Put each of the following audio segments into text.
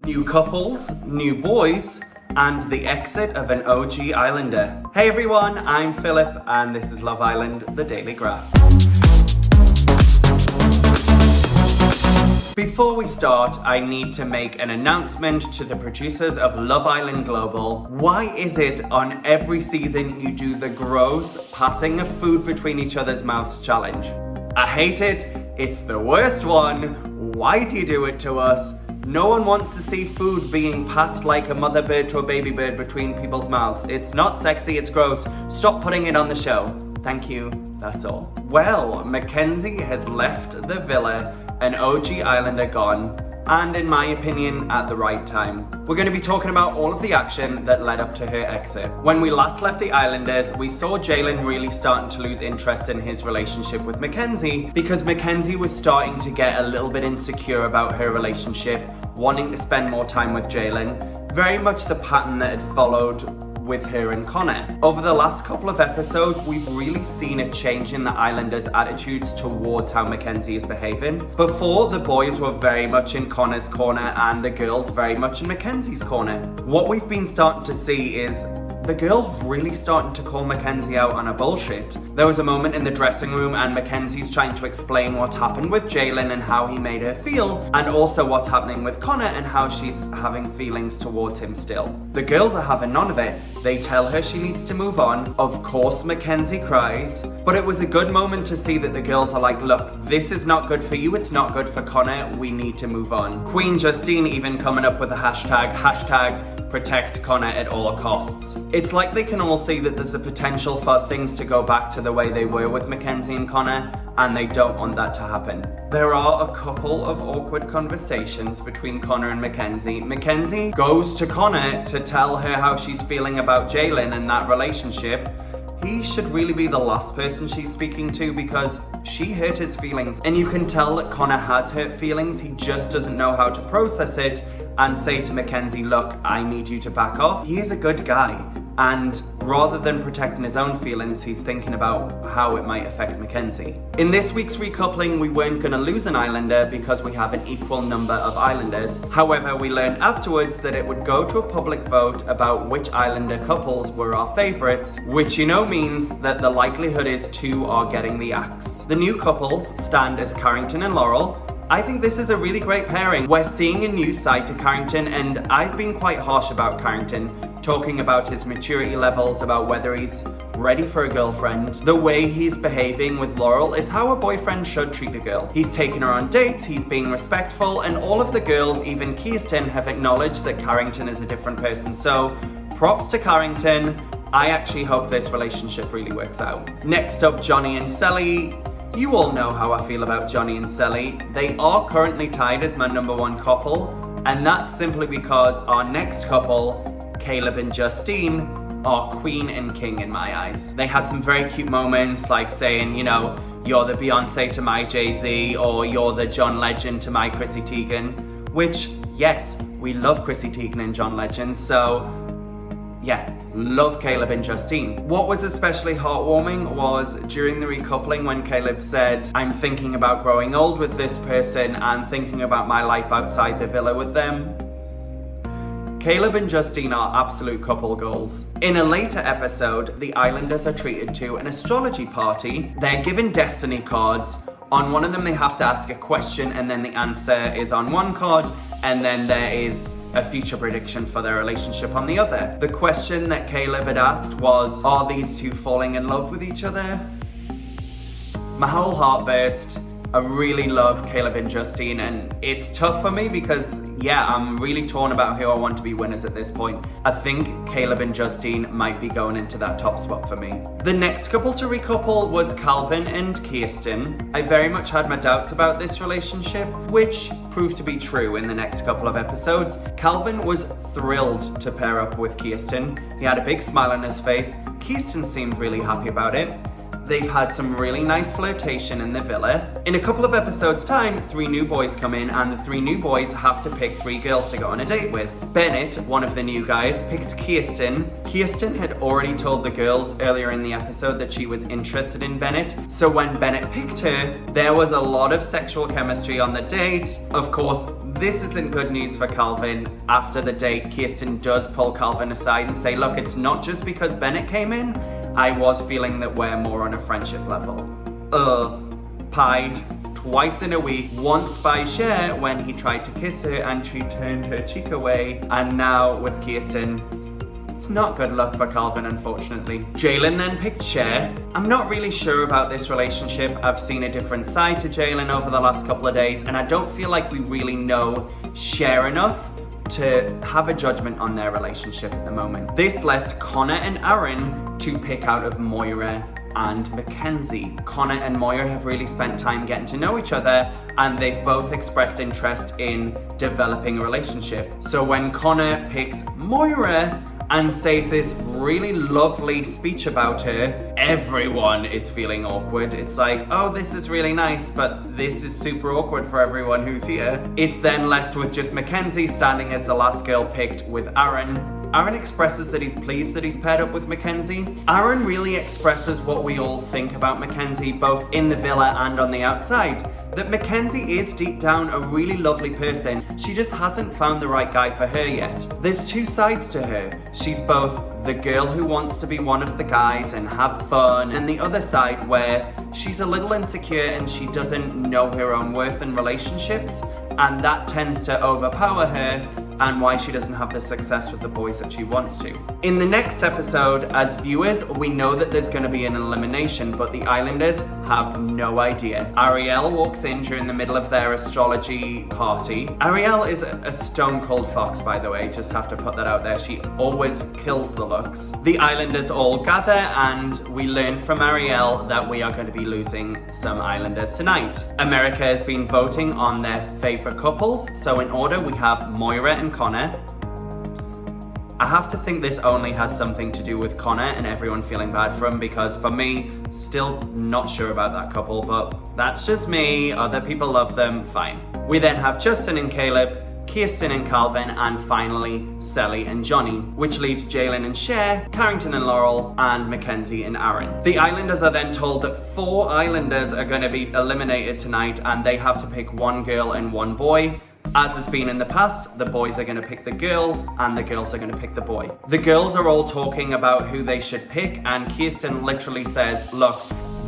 New couples, new boys, and the exit of an OG Islander. Hey everyone, I'm Philip, and this is Love Island, the Daily Graft. Before we start, I need to make an announcement to the producers of Love Island Global. Why is it on every season you do the gross passing of food between each other's mouths challenge? I hate it. It's the worst one. Why do you do it to us? No one wants to see food being passed like a mother bird to a baby bird between people's mouths. It's not sexy, it's gross. Stop putting it on the show. Thank you, that's all. Well, Mackenzie has left the villa, an OG Islander gone, and in my opinion, at the right time. We're going to be talking about all of the action that led up to her exit. When we last left the Islanders, we saw Jalen really starting to lose interest in his relationship with Mackenzie because Mackenzie was starting to get a little bit insecure about her relationship, wanting to spend more time with Jalen. Very much the pattern that had followed with her and Connor. Over the last couple of episodes, we've really seen a change in the Islanders' attitudes towards how Mackenzie is behaving. Before, the boys were very much in Connor's corner and the girls very much in Mackenzie's corner. What we've been starting to see is the girls really starting to call Mackenzie out on her bullshit. There was a moment in the dressing room and Mackenzie's trying to explain what happened with Jalen and how he made her feel, and also what's happening with Connor and how she's having feelings towards him still. The girls are having none of it. They tell her she needs to move on. Of course, Mackenzie cries, but it was a good moment to see that the girls are like, look, this is not good for you, it's not good for Connor, we need to move on. Queen Justine even coming up with a hashtag protect Connor at all costs. It's like they can all see that there's a potential for things to go back to the way they were with Mackenzie and Connor, and they don't want that to happen. There are a couple of awkward conversations between Connor and Mackenzie. Mackenzie goes to Connor to tell her how she's feeling about Jalen and that relationship. He should really be the last person she's speaking to because she hurt his feelings. And you can tell that Connor has hurt feelings, he just doesn't know how to process it and say to Mackenzie, look, I need you to back off. He is a good guy. And rather than protecting his own feelings, he's thinking about how it might affect Mackenzie. In this week's recoupling, we weren't going to lose an Islander because we have an equal number of Islanders. However, we learned afterwards that it would go to a public vote about which Islander couples were our favourites, which means that the likelihood is 2 are getting the axe. The new couples stand as Carrington and Laurel. I think this is a really great pairing. We're seeing a new side to Carrington, and I've been quite harsh about Carrington, talking about his maturity levels, about whether he's ready for a girlfriend. The way he's behaving with Laurel is how a boyfriend should treat a girl. He's taking her on dates, he's being respectful, and all of the girls, even Kirsten, have acknowledged that Carrington is a different person. So, props to Carrington. I actually hope this relationship really works out. Next up, Johnny and Sally. You all know how I feel about Johnny and Sally. They are currently tied as my number 1 couple, and that's simply because our next couple, Caleb and Justine, are queen and king in my eyes. They had some very cute moments, like saying, you're the Beyonce to my Jay-Z, or you're the John Legend to my Chrissy Teigen, which, yes, we love Chrissy Teigen and John Legend, so yeah, love Caleb and Justine. What was especially heartwarming was during the recoupling when Caleb said, I'm thinking about growing old with this person and thinking about my life outside the villa with them. Caleb and Justine are absolute couple goals. In a later episode, the Islanders are treated to an astrology party. They're given destiny cards. On one of them, they have to ask a question, and then the answer is on one card, and then there is a future prediction for their relationship on the other. The question that Caleb had asked was, are these two falling in love with each other? My whole heart burst. I really love Caleb and Justine, and it's tough for me because, I'm really torn about who I want to be winners at this point. I think Caleb and Justine might be going into that top spot for me. The next couple to recouple was Calvin and Kirsten. I very much had my doubts about this relationship, which proved to be true in the next couple of episodes. Calvin was thrilled to pair up with Kirsten. He had a big smile on his face. Kirsten seemed really happy about it. They've had some really nice flirtation in the villa. In a couple of episodes' time, 3 new boys come in and the 3 new boys have to pick 3 girls to go on a date with. Bennett, one of the new guys, picked Kirsten. Kirsten had already told the girls earlier in the episode that she was interested in Bennett, so when Bennett picked her, there was a lot of sexual chemistry on the date. Of course, this isn't good news for Calvin. After the date, Kirsten does pull Calvin aside and say, look, it's not just because Bennett came in, I was feeling that we're more on a friendship level. Pied twice in a week, once by Cher when he tried to kiss her and she turned her cheek away, and now with Kirsten, it's not good luck for Calvin, unfortunately. Jalen then picked Cher. I'm not really sure about this relationship. I've seen a different side to Jalen over the last couple of days, and I don't feel like we really know Cher enough to have a judgment on their relationship at the moment. This left Connor and Aaron to pick out of Moira and Mackenzie. Connor and Moira have really spent time getting to know each other, and they've both expressed interest in developing a relationship. So when Connor picks Moira and says this really lovely speech about her, everyone is feeling awkward. It's like, oh, this is really nice, but this is super awkward for everyone who's here. It's then left with just Mackenzie standing as the last girl picked with Aaron. Aaron expresses that he's pleased that he's paired up with Mackenzie. Aaron really expresses what we all think about Mackenzie, both in the villa and on the outside. That Mackenzie is deep down a really lovely person. She just hasn't found the right guy for her yet. There's 2 sides to her. She's both the girl who wants to be one of the guys and have fun, and the other side where she's a little insecure and she doesn't know her own worth in relationships, and that tends to overpower her and why she doesn't have the success with the boys that she wants to. In the next episode, as viewers, we know that there's going to be an elimination, but the Islanders have no idea. Ariel walks in during the middle of their astrology party. Ariel is a stone cold fox, by the way, just have to put that out there. She always kills the looks. The Islanders all gather, and we learn from Ariel that we are going to be losing some Islanders tonight. America has been voting on their favorite couples, so in order we have Moira and Connor. I have to think this only has something to do with Connor and everyone feeling bad for him, because for me, still not sure about that couple, but that's just me. Other people love them, fine. We then have Justin and Caleb, Kirsten and Calvin, and finally Sally and Johnny, which leaves Jalen and Cher, Carrington and Laurel, and Mackenzie and Aaron. The Islanders are then told that 4 Islanders are going to be eliminated tonight, and they have to pick 1 girl and 1 boy. As has been in the past, the boys are going to pick the girl and the girls are going to pick the boy. The girls are all talking about who they should pick, and Kirsten literally says, look,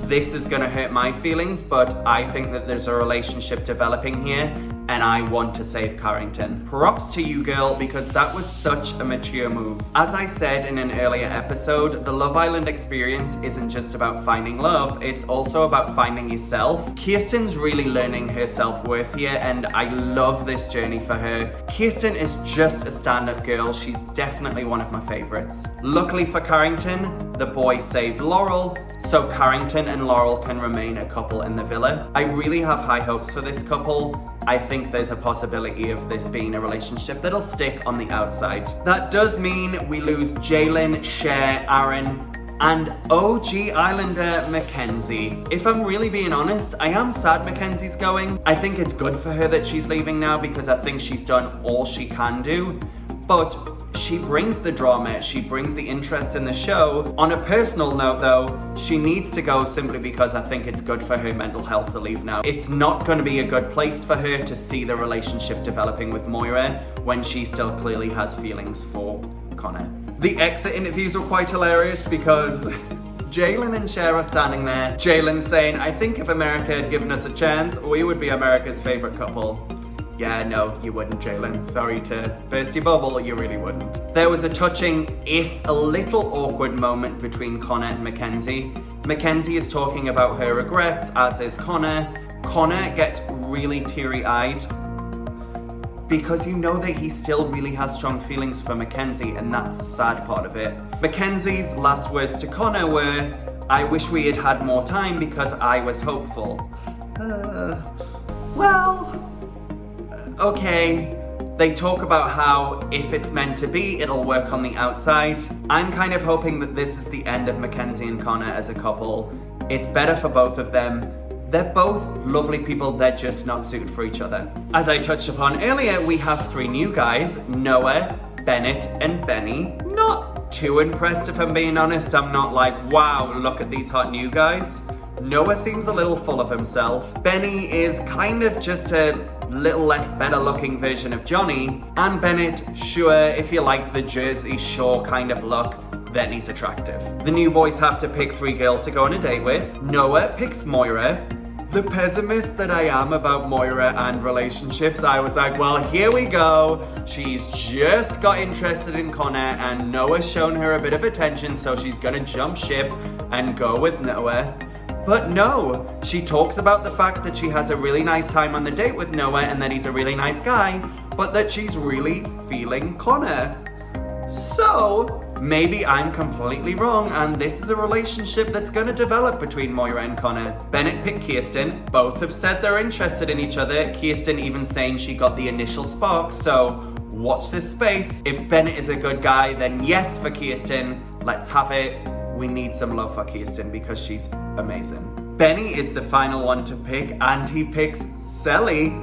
this is going to hurt my feelings, but I think that there's a relationship developing here and I want to save Carrington. Props to you, girl, because that was such a mature move. As I said in an earlier episode, the Love Island experience isn't just about finding love, it's also about finding yourself. Kirsten's really learning her self-worth here, and I love this journey for her. Kirsten is just a stand-up girl. She's definitely one of my favorites. Luckily for Carrington, the boys saved Laurel, so Carrington and Laurel can remain a couple in the villa. I really have high hopes for this couple. I think there's a possibility of this being a relationship that'll stick on the outside. That does mean we lose Jalen, Cher, Aaron, and OG Islander Mackenzie. If I'm really being honest, I am sad Mackenzie's going. I think it's good for her that she's leaving now because I think she's done all she can do. But she brings the drama, she brings the interest in the show. On a personal note though, she needs to go simply because I think it's good for her mental health to leave now. It's not going to be a good place for her to see the relationship developing with Moira when she still clearly has feelings for Connor. The exit interviews were quite hilarious because Jalen and Cher are standing there. Jalen saying, I think if America had given us a chance, we would be America's favorite couple. Yeah, no, you wouldn't, Jalen. Sorry to burst your bubble, you really wouldn't. There was a touching, if a little awkward moment between Connor and Mackenzie. Mackenzie is talking about her regrets, as is Connor. Connor gets really teary-eyed because you know that he still really has strong feelings for Mackenzie, and that's the sad part of it. Mackenzie's last words to Connor were, I wish we had had more time because I was hopeful. Okay. They talk about how if it's meant to be, it'll work on the outside. I'm kind of hoping that this is the end of Mackenzie and Connor as a couple. It's better for both of them. They're both lovely people, they're just not suited for each other. As I touched upon earlier, we have 3 new guys, Noah, Bennett, and Benny. Not too impressed if I'm being honest. I'm not like, wow, look at these hot new guys. Noah seems a little full of himself. Benny is kind of just a little less better looking version of Johnny. And Bennett, sure, if you like the Jersey Shore kind of look, then he's attractive. The new boys have to pick 3 girls to go on a date with. Noah picks Moira. The pessimist that I am about Moira and relationships, I was like, well, here we go. She's just got interested in Connor and Noah's shown her a bit of attention, so she's gonna jump ship and go with Noah. But no, she talks about the fact that she has a really nice time on the date with Noah and that he's a really nice guy, but that she's really feeling Connor. So, maybe I'm completely wrong and this is a relationship that's going to develop between Moira and Connor. Bennett picked Kirsten. Both have said they're interested in each other. Kirsten even saying she got the initial spark, so watch this space. If Bennett is a good guy, then yes for Kirsten. Let's have it. We need some love for Kirsten because she's amazing. Benny is the final one to pick and he picks Sally.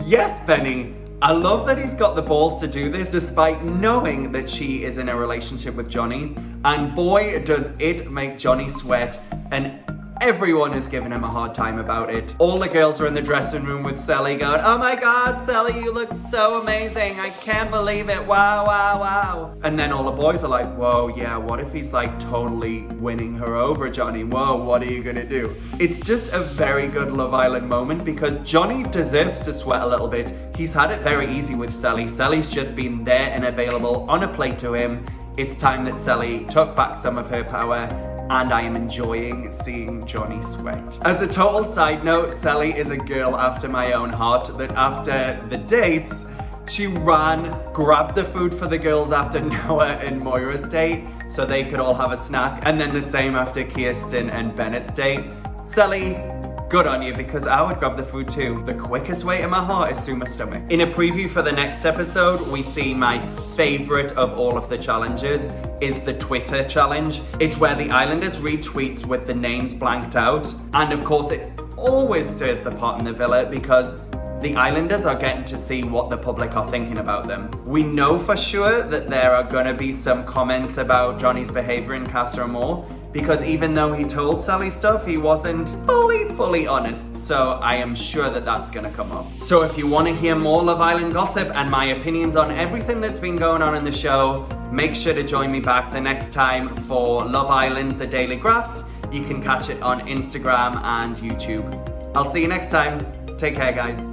Yes, Benny. I love that he's got the balls to do this despite knowing that she is in a relationship with Johnny. And boy, does it make Johnny sweat. And everyone is giving him a hard time about it. All the girls are in the dressing room with Sally going, oh my God, Sally, you look so amazing. I can't believe it. Wow, wow, wow. And then all the boys are like, whoa, yeah, what if he's like totally winning her over, Johnny? Whoa, what are you gonna do? It's just a very good Love Island moment because Johnny deserves to sweat a little bit. He's had it very easy with Sally. Sally's just been there and available on a plate to him. It's time that Sally took back some of her power, and I am enjoying seeing Johnny sweat. As a total side note, Sally is a girl after my own heart that after the dates, she ran, grabbed the food for the girls after Noah and Moira's date so they could all have a snack, and then the same after Kirsten and Bennett's date. Sally, good on you, because I would grab the food too. The quickest way to my heart is through my stomach. In a preview for the next episode, we see my favorite of all of the challenges is the Twitter challenge. It's where the Islanders read tweets with the names blanked out. And of course, it always stirs the pot in the villa because the Islanders are getting to see what the public are thinking about them. We know for sure that there are gonna be some comments about Johnny's behavior in Casa Amor, because even though he told Sally stuff, he wasn't fully honest. So I am sure that that's gonna come up. So if you wanna hear more Love Island gossip and my opinions on everything that's been going on in the show, make sure to join me back the next time for Love Island, the Daily Graft. You can catch it on Instagram and YouTube. I'll see you next time. Take care, guys.